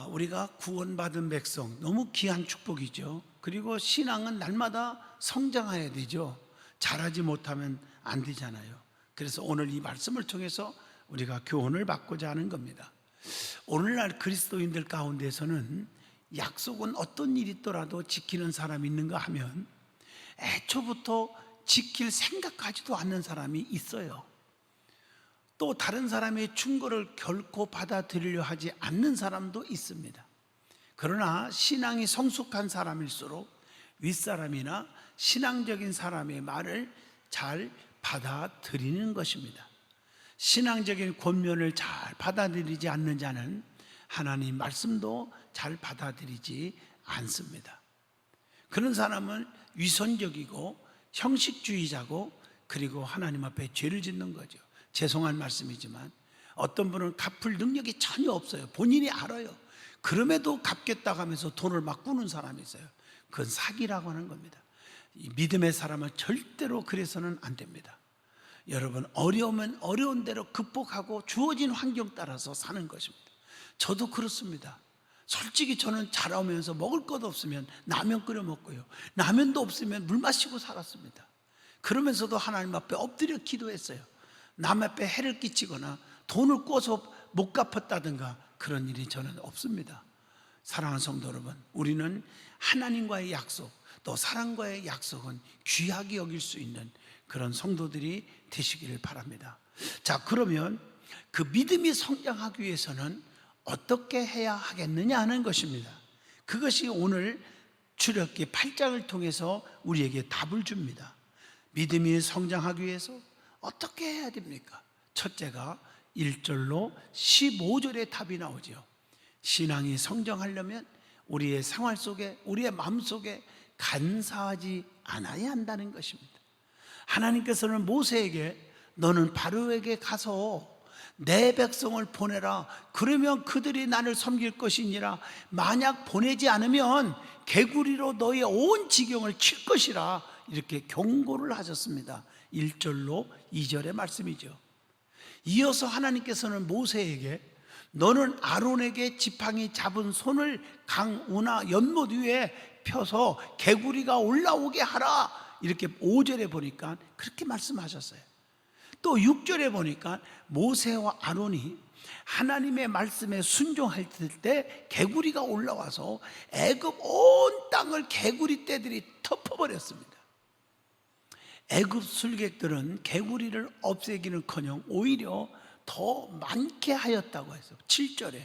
우리가 구원받은 백성, 너무 귀한 축복이죠. 그리고 신앙은 날마다 성장해야 되죠. 잘하지 못하면 안 되잖아요. 그래서 오늘 이 말씀을 통해서 우리가 교훈을 받고자 하는 겁니다. 오늘날 그리스도인들 가운데서는 약속은 어떤 일이 있더라도 지키는 사람이 있는가 하면 애초부터 지킬 생각하지도 않는 사람이 있어요. 또 다른 사람의 충고를 결코 받아들이려 하지 않는 사람도 있습니다. 그러나 신앙이 성숙한 사람일수록 윗사람이나 신앙적인 사람의 말을 잘 받아들이는 것입니다. 신앙적인 권면을 잘 받아들이지 않는 자는 하나님 말씀도 잘 받아들이지 않습니다. 그런 사람은 위선적이고 형식주의자고, 그리고 하나님 앞에 죄를 짓는 거죠. 죄송한 말씀이지만 어떤 분은 갚을 능력이 전혀 없어요. 본인이 알아요. 그럼에도 갚겠다고 하면서 돈을 막 꾸는 사람이 있어요. 그건 사기라고 하는 겁니다. 이 믿음의 사람은 절대로 그래서는 안 됩니다. 여러분, 어려우면 어려운 대로 극복하고 주어진 환경 따라서 사는 것입니다. 저도 그렇습니다. 솔직히 저는 자라오면서 먹을 것 없으면 라면 끓여 먹고요, 라면도 없으면 물 마시고 살았습니다. 그러면서도 하나님 앞에 엎드려 기도했어요. 남 앞에 해를 끼치거나 돈을 꿔서 못 갚았다든가 그런 일이 저는 없습니다. 사랑하는 성도 여러분, 우리는 하나님과의 약속, 또 사랑과의 약속은 귀하게 여길 수 있는 그런 성도들이 되시기를 바랍니다. 자, 그러면 그 믿음이 성장하기 위해서는 어떻게 해야 하겠느냐 하는 것입니다. 그것이 오늘 출애굽기 8장을 통해서 우리에게 답을 줍니다. 믿음이 성장하기 위해서 어떻게 해야 됩니까? 첫째가 1절로 15절의 답이 나오죠. 신앙이 성장하려면 우리의 생활 속에, 우리의 마음 속에 간사하지 않아야 한다는 것입니다. 하나님께서는 모세에게 너는 바로에게 가서 내 백성을 보내라. 그러면 그들이 나를 섬길 것이니라. 만약 보내지 않으면 개구리로 너의 온 지경을 칠 것이라. 이렇게 경고를 하셨습니다. 1절로 2절의 말씀이죠. 이어서 하나님께서는 모세에게 너는 아론에게 지팡이 잡은 손을 강 우나 연못 위에 펴서 개구리가 올라오게 하라. 이렇게 5절에 보니까 그렇게 말씀하셨어요. 또 6절에 보니까 모세와 아론이 하나님의 말씀에 순종할 때 개구리가 올라와서 애굽 온 땅을 개구리 떼들이 덮어버렸습니다. 애굽 술객들은 개구리를 없애기는커녕 오히려 더 많게 하였다고 했어요. 7절에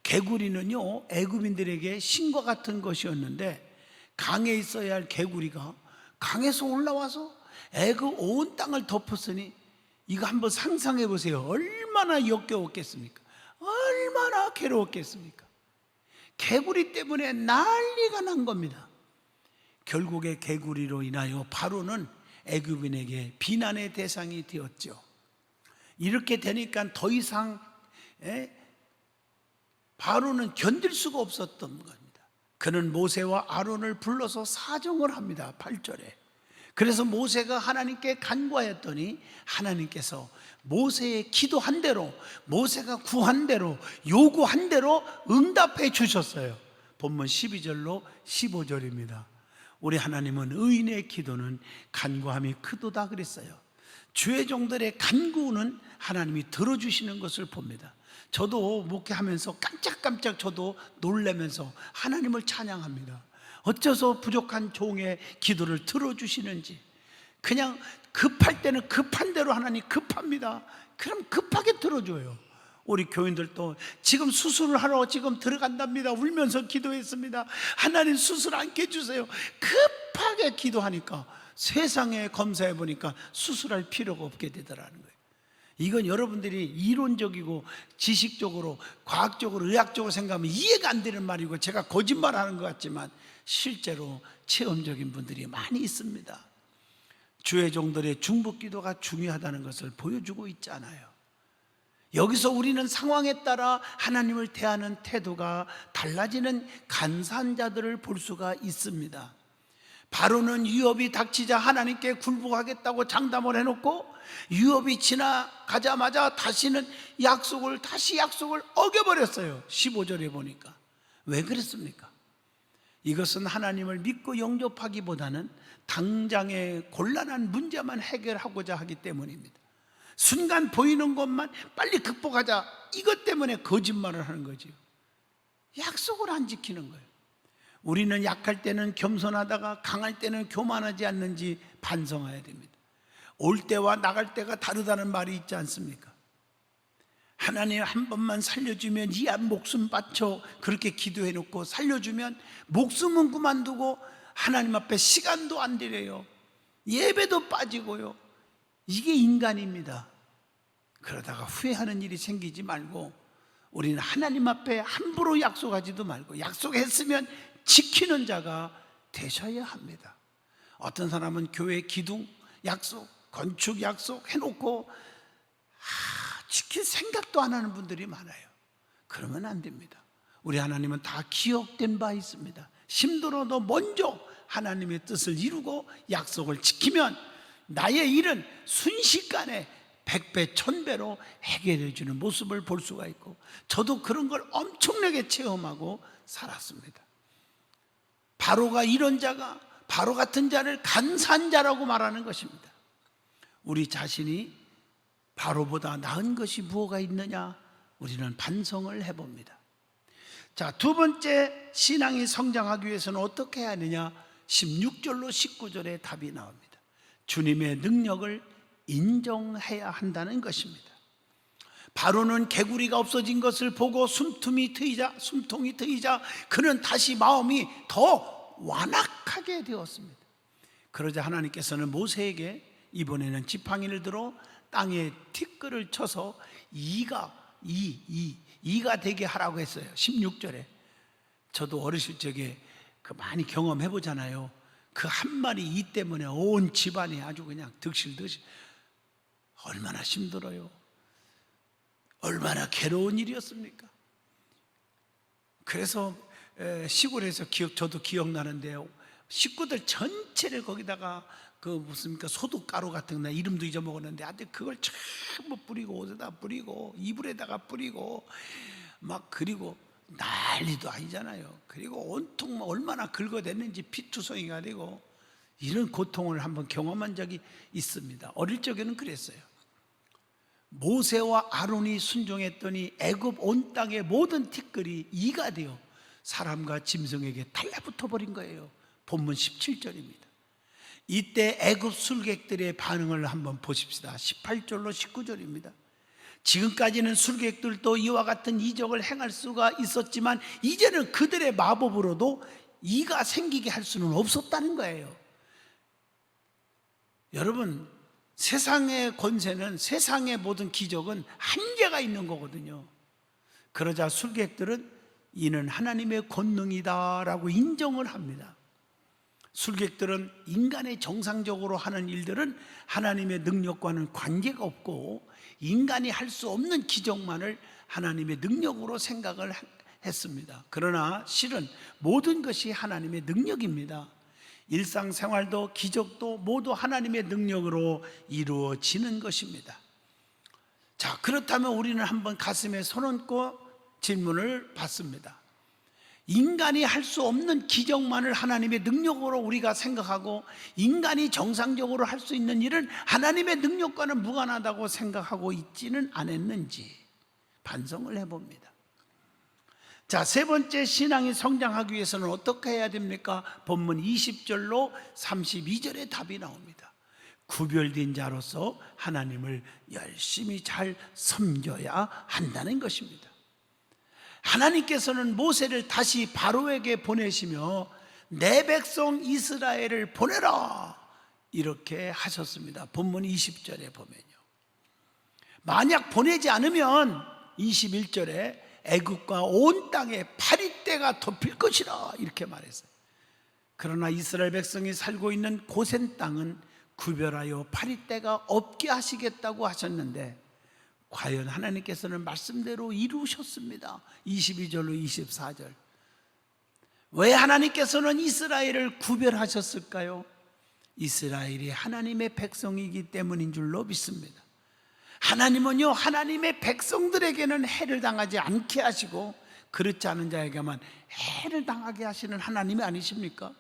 개구리는요, 애굽인들에게 신과 같은 것이었는데 강에 있어야 할 개구리가 강에서 올라와서 애굽 온 땅을 덮었으니 이거 한번 상상해 보세요. 얼마나 역겨웠겠습니까? 얼마나 괴로웠겠습니까? 개구리 때문에 난리가 난 겁니다. 결국에 개구리로 인하여 바로는 애굽인에게 비난의 대상이 되었죠. 이렇게 되니까 더 이상 바로는 견딜 수가 없었던 겁니다. 그는 모세와 아론을 불러서 사정을 합니다. 8절에. 그래서 모세가 하나님께 간구하였더니 하나님께서 모세의 기도한 대로, 모세가 구한 대로, 요구한 대로 응답해 주셨어요. 본문 12절로 15절입니다. 우리 하나님은 의인의 기도는 간구함이 크도다 그랬어요. 주의 종들의 간구는 하나님이 들어주시는 것을 봅니다. 저도 목회하면서 깜짝깜짝 저도 놀라면서 하나님을 찬양합니다. 어째서 부족한 종의 기도를 들어주시는지. 그냥 급할 때는 급한 대로 하나님 급합니다. 그럼 급하게 들어줘요. 우리 교인들도 지금 수술을 하러 지금 들어간답니다. 울면서 기도했습니다. 하나님 수술 안 깨주세요. 급하게 기도하니까 세상에 검사해 보니까 수술할 필요가 없게 되더라는 거예요. 이건 여러분들이 이론적이고 지식적으로 과학적으로 의학적으로 생각하면 이해가 안 되는 말이고 제가 거짓말하는 것 같지만 실제로 체험적인 분들이 많이 있습니다. 주의 종들의 중보기도가 중요하다는 것을 보여주고 있잖아요. 여기서 우리는 상황에 따라 하나님을 대하는 태도가 달라지는 간사한 자들을 볼 수가 있습니다. 바로는 유업이 닥치자 하나님께 굴복하겠다고 장담을 해놓고 유업이 지나가자마자 다시는 약속을 어겨버렸어요. 15절에 보니까. 왜 그랬습니까? 이것은 하나님을 믿고 영접하기보다는 당장의 곤란한 문제만 해결하고자 하기 때문입니다. 순간 보이는 것만 빨리 극복하자, 이것 때문에 거짓말을 하는 거죠. 약속을 안 지키는 거예요. 우리는 약할 때는 겸손하다가 강할 때는 교만하지 않는지 반성해야 됩니다. 올 때와 나갈 때가 다르다는 말이 있지 않습니까? 하나님 한 번만 살려주면 이 목숨 바쳐, 그렇게 기도해 놓고 살려주면 목숨은 그만두고 하나님 앞에 시간도 안 들여요. 예배도 빠지고요. 이게 인간입니다. 그러다가 후회하는 일이 생기지 말고 우리는 하나님 앞에 함부로 약속하지도 말고 약속했으면 지키는 자가 되셔야 합니다. 어떤 사람은 교회 기둥 약속, 건축 약속 해놓고 지킬 생각도 안 하는 분들이 많아요. 그러면 안 됩니다. 우리 하나님은 다 기억된 바 있습니다. 힘들어도 먼저 하나님의 뜻을 이루고 약속을 지키면 나의 일은 순식간에 100배, 1000배로 해결해 주는 모습을 볼 수가 있고, 저도 그런 걸 엄청나게 체험하고 살았습니다. 바로가 이런 자가, 바로 같은 자를 간사한 자라고 말하는 것입니다. 우리 자신이 바로보다 나은 것이 무엇가 있느냐, 우리는 반성을 해봅니다. 자, 두 번째, 신앙이 성장하기 위해서는 어떻게 해야 하느냐? 16절로 19절에 답이 나옵니다. 주님의 능력을 인정해야 한다는 것입니다. 바로는 개구리가 없어진 것을 보고 숨통이 트이자 그는 다시 마음이 더 완악하게 되었습니다. 그러자 하나님께서는 모세에게 이번에는 지팡이를 들어 땅에 티끌을 쳐서 이가 되게 하라고 했어요. 16절에. 저도 어렸을 적에 많이 경험해 보잖아요. 그 한 마리 이 때문에 온 집안이 아주 그냥 득실득실. 얼마나 힘들어요. 얼마나 괴로운 일이었습니까? 그래서 시골에서 저도 기억나는데요, 식구들 전체를 거기다가 소독가루 같은 거, 이름도 잊어먹었는데 하여튼 그걸 전부 뿌리고, 옷에다 뿌리고, 이불에다가 뿌리고 그리고 난리도 아니잖아요. 그리고 온통 얼마나 긁어댔는지 피투성이가 되고, 이런 고통을 한번 경험한 적이 있습니다. 어릴 적에는 그랬어요. 모세와 아론이 순종했더니 애굽 온 땅의 모든 티끌이 이가 되어 사람과 짐승에게 달라붙어 버린 거예요. 본문 17절입니다. 이때 애굽 술객들의 반응을 한번 보십시다. 18절로 19절입니다. 지금까지는 술객들도 이와 같은 이적을 행할 수가 있었지만 이제는 그들의 마법으로도 이가 생기게 할 수는 없었다는 거예요. 여러분, 세상의 권세는, 세상의 모든 기적은 한계가 있는 거거든요. 그러자 술객들은 이는 하나님의 권능이다라고 인정을 합니다. 술객들은 인간의 정상적으로 하는 일들은 하나님의 능력과는 관계가 없고 인간이 할 수 없는 기적만을 하나님의 능력으로 생각을 했습니다. 그러나 실은 모든 것이 하나님의 능력입니다. 일상생활도 기적도 모두 하나님의 능력으로 이루어지는 것입니다. 자, 그렇다면 우리는 한번 가슴에 손 얹고 질문을 받습니다. 인간이 할 수 없는 기적만을 하나님의 능력으로 우리가 생각하고 인간이 정상적으로 할 수 있는 일은 하나님의 능력과는 무관하다고 생각하고 있지는 않았는지 반성을 해봅니다. 자, 세 번째, 신앙이 성장하기 위해서는 어떻게 해야 됩니까? 본문 20절로 32절의 답이 나옵니다. 구별된 자로서 하나님을 열심히 잘 섬겨야 한다는 것입니다. 하나님께서는 모세를 다시 바로에게 보내시며 내 백성 이스라엘을 보내라 이렇게 하셨습니다. 본문 20절에 보면요, 만약 보내지 않으면 21절에 애굽과 온 땅에 파리떼가 덮일 것이라 이렇게 말했어요. 그러나 이스라엘 백성이 살고 있는 고센 땅은 구별하여 파리떼가 없게 하시겠다고 하셨는데 과연 하나님께서는 말씀대로 이루셨습니다. 22절로 24절. 왜 하나님께서는 이스라엘을 구별하셨을까요? 이스라엘이 하나님의 백성이기 때문인 줄로 믿습니다. 하나님은요, 하나님의 백성들에게는 해를 당하지 않게 하시고 그렇지 않은 자에게만 해를 당하게 하시는 하나님이 아니십니까?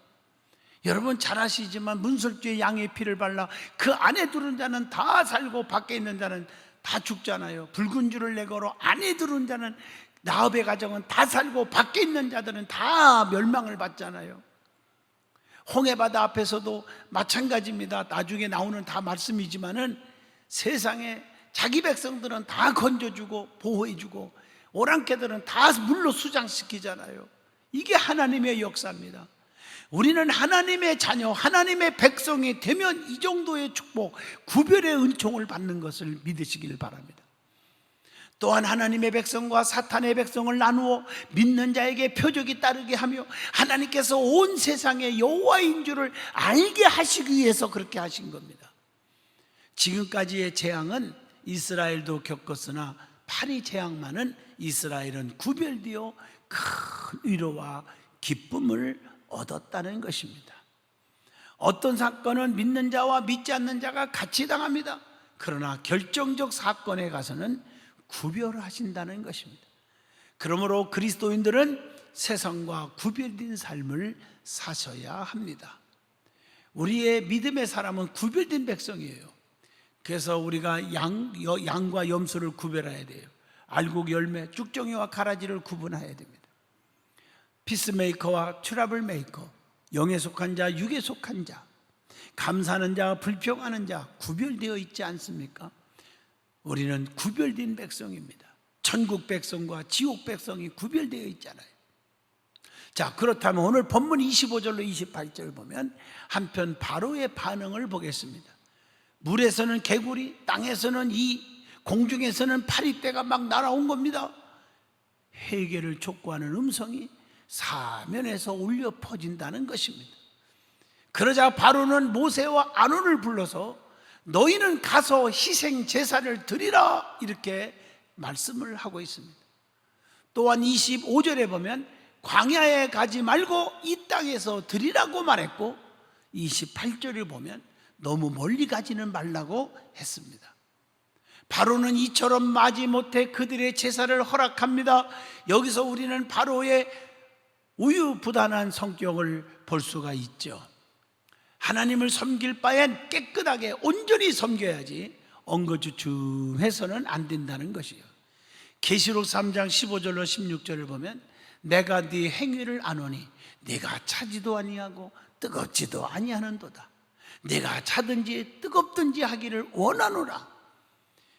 여러분 잘 아시지만 문설주에 양의 피를 발라 그 안에 들은 자는 다 살고 밖에 있는 자는 다 죽잖아요. 붉은 줄을 내걸어 안에 들은 자는, 나업의 가정은 다 살고 밖에 있는 자들은 다 멸망을 받잖아요. 홍해바다 앞에서도 마찬가지입니다. 나중에 나오는 다 말씀이지만은 세상에 자기 백성들은 다 건져주고 보호해주고 오랑캐들은 다 물로 수장시키잖아요. 이게 하나님의 역사입니다. 우리는 하나님의 자녀, 하나님의 백성이 되면 이 정도의 축복, 구별의 은총을 받는 것을 믿으시길 바랍니다. 또한 하나님의 백성과 사탄의 백성을 나누어 믿는 자에게 표적이 따르게 하며 하나님께서 온 세상의 여호와인 줄을 알게 하시기 위해서 그렇게 하신 겁니다. 지금까지의 재앙은 이스라엘도 겪었으나 파리 재앙만은 이스라엘은 구별되어 큰 위로와 기쁨을 얻었다는 것입니다. 어떤 사건은 믿는 자와 믿지 않는 자가 같이 당합니다. 그러나 결정적 사건에 가서는 구별하신다는 것입니다. 그러므로 그리스도인들은 세상과 구별된 삶을 사셔야 합니다. 우리의 믿음의 사람은 구별된 백성이에요. 그래서 우리가 양과 염소를 구별해야 돼요. 알곡 열매, 쭉정이와 가라지를 구분해야 됩니다. 피스메이커와 트러블 메이커, 영에 속한 자, 육에 속한 자, 감사하는 자와 불평하는 자 구별되어 있지 않습니까? 우리는 구별된 백성입니다. 천국 백성과 지옥 백성이 구별되어 있잖아요. 자, 그렇다면 오늘 본문 25절로 28절 보면 한편 바로의 반응을 보겠습니다. 물에서는 개구리, 땅에서는 공중에서는 파리떼가 막 날아온 겁니다. 회개를 촉구하는 음성이 사면에서 울려 퍼진다는 것입니다. 그러자 바로는 모세와 아론을 불러서 너희는 가서 희생 제사를 드리라, 이렇게 말씀을 하고 있습니다. 또한 25절에 보면 광야에 가지 말고 이 땅에서 드리라고 말했고 28절을 보면 너무 멀리 가지는 말라고 했습니다. 바로는 이처럼 마지못해 그들의 제사를 허락합니다. 여기서 우리는 바로의 우유부단한 성격을 볼 수가 있죠. 하나님을 섬길 바엔 깨끗하게 온전히 섬겨야지 엉거주춤해서는 안 된다는 것이에요. 계시록 3장 15절로 16절을 보면 내가 네 행위를 아노니 네가 차지도 아니하고 뜨겁지도 아니하는도다. 내가 차든지 뜨겁든지 하기를 원하노라.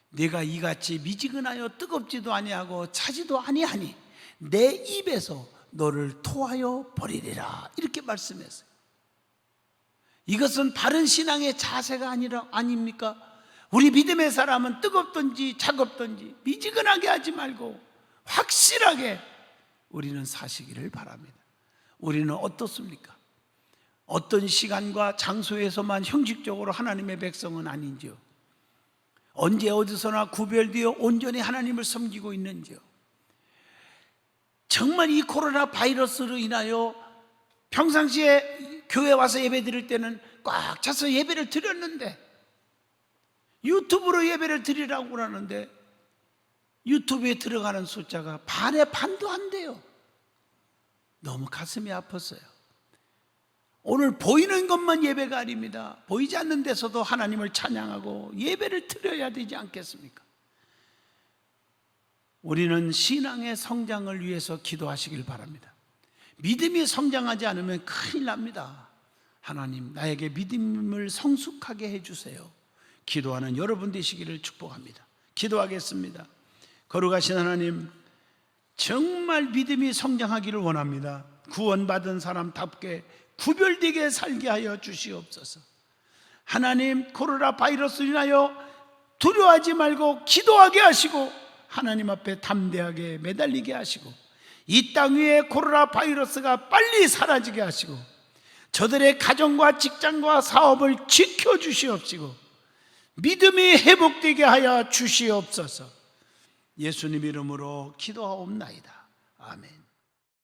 네가 이같이 미지근하여 뜨겁지도 아니하고 차지도 아니하니 내 입에서 너를 토하여 버리리라, 이렇게 말씀했어요. 이것은 바른 신앙의 자세가 아닙니까? 우리 믿음의 사람은 뜨겁든지 차갑든지 미지근하게 하지 말고 확실하게 우리는 사시기를 바랍니다. 우리는 어떻습니까? 어떤 시간과 장소에서만 형식적으로 하나님의 백성은 아닌지요? 언제 어디서나 구별되어 온전히 하나님을 섬기고 있는지요? 정말 이 코로나 바이러스로 인하여 평상시에 교회 와서 예배 드릴 때는 꽉 차서 예배를 드렸는데 유튜브로 예배를 드리라고 그러는데 유튜브에 들어가는 숫자가 반의 반도 안 돼요. 너무 가슴이 아팠어요. 오늘 보이는 것만 예배가 아닙니다. 보이지 않는 데서도 하나님을 찬양하고 예배를 드려야 되지 않겠습니까? 우리는 신앙의 성장을 위해서 기도하시길 바랍니다. 믿음이 성장하지 않으면 큰일 납니다. 하나님, 나에게 믿음을 성숙하게 해주세요. 기도하는 여러분 되시기를 축복합니다. 기도하겠습니다. 거룩하신 하나님, 정말 믿음이 성장하기를 원합니다. 구원받은 사람답게 구별되게 살게 하여 주시옵소서. 하나님, 코로나 바이러스로 인하여 두려워하지 말고 기도하게 하시고 하나님 앞에 담대하게 매달리게 하시고 이 땅 위에 코로나 바이러스가 빨리 사라지게 하시고 저들의 가정과 직장과 사업을 지켜주시옵시고 믿음이 회복되게 하여 주시옵소서. 예수님 이름으로 기도하옵나이다. 아멘.